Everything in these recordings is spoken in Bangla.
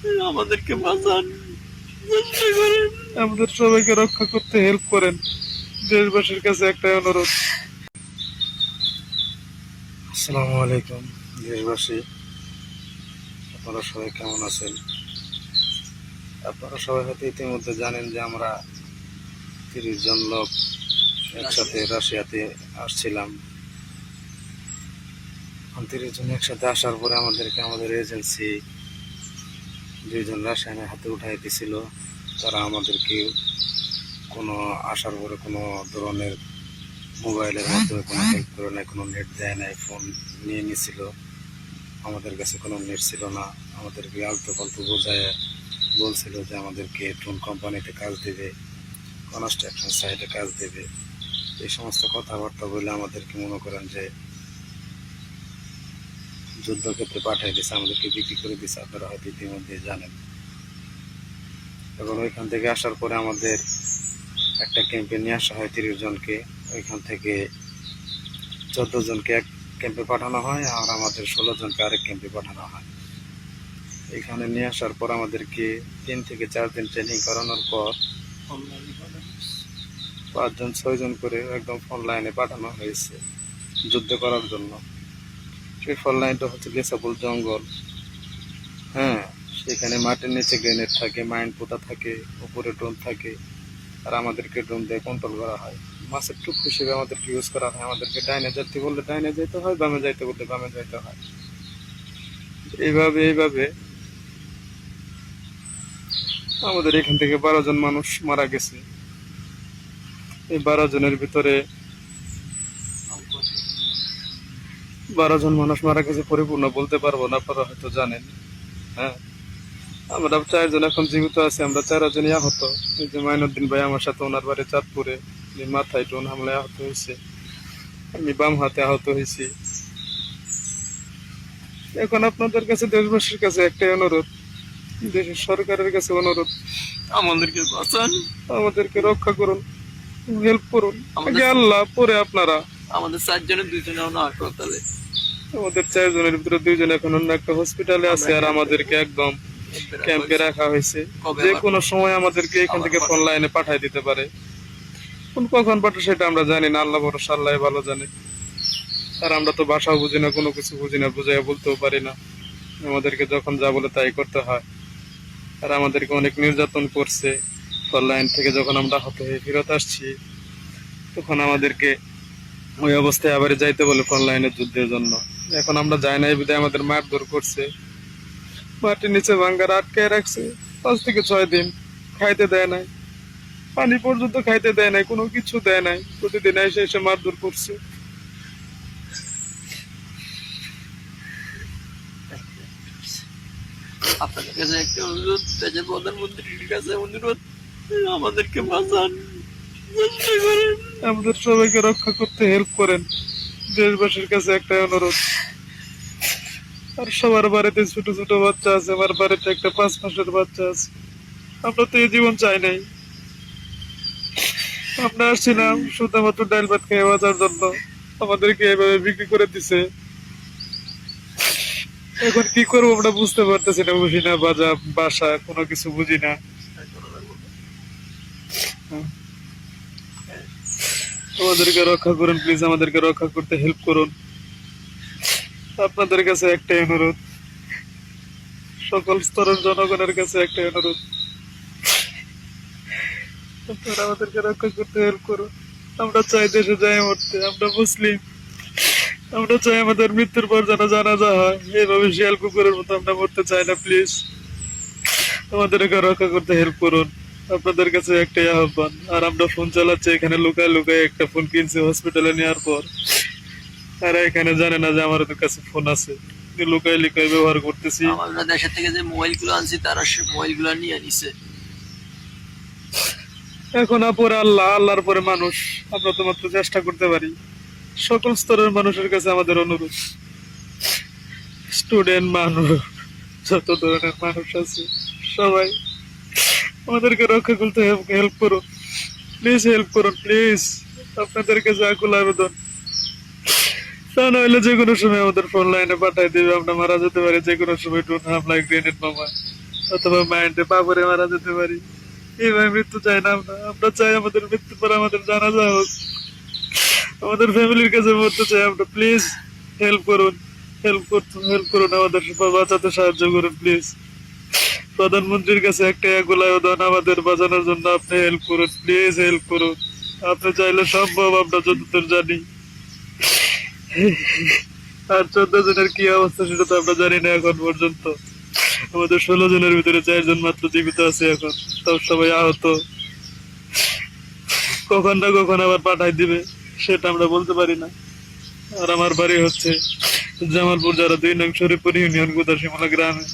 আমাদেরকে বাঁচান, চেষ্টা করেন। আমাদের সবাইকে রক্ষা করতে হেল্প করেন। দেশবাসীর কাছে একটাই অনুরোধ। আসসালামু আলাইকুম দেশবাসী, আপনারা সবাই কেমন আছেন? আপনারা সবাই হয়তো ইতিমধ্যে জানেন যে আমরা 30 জন লোক একসাথে রাশিয়াতে আসছিলাম। 30 জন একসাথে আসার পরে আমাদেরকে আমাদের এজেন্সি 2 জন রাশিয়ানের হাতে উঠাই দিছিল। তারা আমাদেরকে কোনো আসার পরে কোনো ধরনের মোবাইলের মাধ্যমে কোনো হেল্প করে নাই, কোনো নেট দেয় নাই, ফোন নিয়ে নিছিল। আমাদের কাছে কোনো নেট ছিল না। আমাদেরকে আলতু ফালতু বোঝায় বলছিল যে আমাদেরকে টুন কোম্পানিতে কাজ দেবে, কনস্ট্রাকশন সাইটে কাজ দেবে। এই সমস্ত কথাবার্তা বলে আমাদেরকে মনে করেন যে যুদ্ধক্ষেত্রে পাঠিয়ে দিয়েছে, আমাদেরকে বিক্রি করে দিয়েছে। আপনারা হয়তো ইতিমধ্যে জানেন। এবং ওইখান থেকে আসার পরে আমাদের একটা ক্যাম্পে নিয়ে আসা হয় 30 জনকে। ওইখান থেকে 14 জনকে এক ক্যাম্পে পাঠানো হয়, আর আমাদের 16 জনকে আরেক ক্যাম্পে পাঠানো হয়। এখানে নিয়ে আসার পর আমাদেরকে 3 থেকে 4 দিন ট্রেনিং করানোর পর 5 জন 6 জন করে একদম ফোন লাইনে পাঠানো হয়েছে যুদ্ধ করার জন্য। সেই ফোন লাইনটা হচ্ছে গেসাবল জঙ্গল। হ্যাঁ, সেখানে মাটির নিচে গ্রেনেড থাকে, মাইন পোতা থাকে, উপরে ড্রোন থাকে, আর আমাদেরকে ড্রোন দিয়ে কন্ট্রোল করা হয়। মাছের টুক হিসেবে আমাদেরকে ইউজ করা হয়। আমাদেরকে ডাইনে যেতে বললে ডাইনে যেতে হয়, বামে যাইতে বললে বামে যাইতে হয়। এইভাবে আমাদের এখান থেকে 12 জন মানুষ মারা গেছে। এই 12 জনের ভিতরে 12 জন মানুষ মারা গেছে পরিপূর্ণ বলতে পারবো না, আপনারা হয়তো জানেন। হ্যাঁ, আমরা 4 জন এখন জীবিত আছি, আমরা 4 জনই আহত। এই যে মাইনুদ্দিন ভাই আমার সাথে, ওনার বাড়ি চাঁদপুরে, মাথায় টোন হামলায় আহত হয়েছে। আমি বাম হাতে আহত হয়েছি। এখন আপনাদের কাছে, দেশবাসীর কাছে একটাই অনুরোধ, দেশের সরকারের কাছে অনুরোধ, আমাদেরকে বাঁচান, আমাদেরকে রক্ষা করুন, হেল্প করুন। আগে আমাদের আল্লাহ, পরে আপনারা। আমাদের 4 জনের 2 জন এখনো হাসপাতালে। আমাদের 4 জনের ভিতরে 2 জন এখন অন্য একটা হসপিটালে আছে, আর আমাদেরকে একদম ক্যাম্পে রাখা হয়েছে। যে কোনো সময় আমাদেরকে এখান থেকে ফোন লাইনে পাঠাই দিতে পারে। কখন পাঠায় সেটা আমরা জানি না, আল্লাহ ভরসা, আল্লাহ ভালো জানে। আর আমরা তো ভাষাও বুঝি না, কোনো কিছু বুঝি না, বুঝাইয়া বলতেও পারি না। আমাদেরকে যখন যা বলে তাই করতে হয়। আর আমাদেরকে অনেক নির্যাতন করছে। ফোন লাইন থেকে যখন আমরা আহত হয়ে ফেরত আসছি, তখন আমাদেরকে ওই অবস্থায় আবার যাইতে বলে ফোন লাইনের যুদ্ধের জন্য। এখন আমরা যাই নাই বিধায় আমাদের মারধর করছে, মাটির নিচে ভাঙ্গার আটকায় রাখছে 5 থেকে 6 দিন। খাইতে দেয় নাই, পানি পর্যন্ত খাইতে দেয় নাই, কোনো কিছু দেয় নাই। প্রতিদিন এসে এসে মারধর করছে। আপনাদের কাছে একটা অনুরোধ, দেশের প্রধানমন্ত্রীর কাছে অনুরোধ, আমাদেরকে বাঁচান, চেষ্টা করেন। আমাদের সবাইকে রক্ষা করতে হেল্প করেন। দেশবাসীর কাছে একটাই অনুরোধ। আর সবার বাড়িতে ছোট ছোট বাচ্চা আছে, আমার বাড়িতে একটা 5 মাসের বাচ্চা আছে। আমরা তো এই জীবন চাই নাই। আমরা আসছিলাম শুধুমাত্র ডাল ভাত খেয়ে বাঁচার জন্য, আমাদেরকে এভাবে বিক্রি করে দিছে। এখন কি করবো আমরা বুঝতে পারতেছি না, বুঝি না বাসা, কোনো কিছু বুঝি না। আমাদেরকে রক্ষা করুন প্লিজ, আমাদেরকে রক্ষা করতে হেল্প করুন। আপনাদের কাছে একটাই অনুরোধ, সকল স্তরের জনগণের কাছে একটাই অনুরোধ, আপনারা আমাদেরকে রক্ষা করতে হেল্প করুন। আমরা চাই দেশে যাই মরতে, আমরা মুসলিম। আমরা চাই আমাদের মৃত্যুর পর যেন জানাজা হয়। এইভাবে শিয়াল কুকুরের মতো আমরা মরতে চাই না। প্লিজ আমাদেরকে রক্ষা করতে হেল্প করুন। আপনাদের কাছে একটাই আহ্বান। আর আমরা ফোন চালাচ্ছি এখানে, লুকায় লুকায় একটা ফোন কিনছি হসপিটালে নেওয়ার পর। তারা এখানে জানে না যে আমার কাছে ফোন আছে, লুকায় লুকায় ব্যবহার করতেছি। আমরা দেশের থেকে যে মোবাইল গুলো আনছি, তারা মোবাইল গুলো নিয়ে নিছে। এখন পরে আল্লাহ, আল্লাহর পরে মানুষ। আমরা তো মাত্র চেষ্টা করতে পারি। সকল স্তরের মানুষের কাছে আমাদের অনুরোধ, স্টুডেন্ট মানুষ, যত ধরনের মানুষ আছে সবাই আমাদেরকে রক্ষা করতে হেল্প করুন। প্লিজ হেল্প করুন প্লিজ। আপনাদের কাছে আকুল আবেদন। তা নইলে যে কোনো সময় আমাদের ফোন লাইনে পাঠাই দিবে, আমরা মারা যেতে পারি যে কোনো সময়, ড্রোন হামলায়, গ্রেনেড বোমায়। অথবা মাইন্ডে পাপড়ে মারা যেতে পারি। এইভাবে মৃত্যু চাই না আমরা। আমরা চাই আমাদের মৃত্যুর পর আমাদের জানাজা হোক, আমাদের ফ্যামিলির কাছে মরতে চাই আমরা। প্লিজ হেল্প করুন, হেল্প করুন, আমাদের বাঁচাতে সাহায্য করুন প্লিজ। প্রধানমন্ত্রীর কাছে একটা এগুলো আবেদন, আমাদের বাঁচানোর জন্য আপনি হেল্প করুন, প্লিজ হেল্প করুন। আপনি চাইলে সম্ভব, আমরা যতদূর জানি। আর 14 জনের কি অবস্থা সেটা তো আমরা জানি না এখন পর্যন্ত। আমাদের 16 জনের ভিতরে 4 জন মাত্র জীবিত আছে এখন, তাও সবাই আহত। কখন না কখন আবার পাঠাই দিবে সেটা আমরা বলতে পারি না। আর আমার বাড়ি হচ্ছে জামালপুর যারা 2 নং শরীফপুর ইউনিয়ন গোদাসিমলা গ্রামে।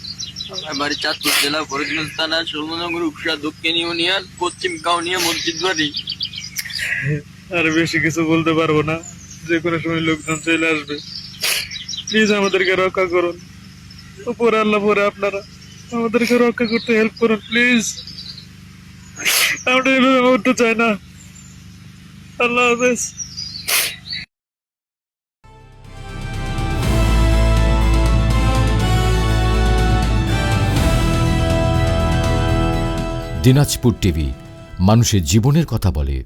আমার বাড়ি চাঁদপুর জেলা ফরিদগঞ্জ থানা সুরমনগর উপসা দক্ষিণ ইউনিয়ন পশ্চিম কাউনিয়া মসজিদ বাড়ি। আর বেশি কিছু বলতে পারবো না, যে কোনো সময় লোকজন চলে আসবে। প্লিজ আমাদেরকে রক্ষা করুন, উপরে আল্লাহ পরে আপনারা আমাদেরকে রক্ষা করতে হেল্প করুন প্লিজ। আমরা এভাবে মরতে চাই না। আল্লাহ হাফেজ। দিনাজপুর টিভি, মানুষের জীবনের কথা বলে।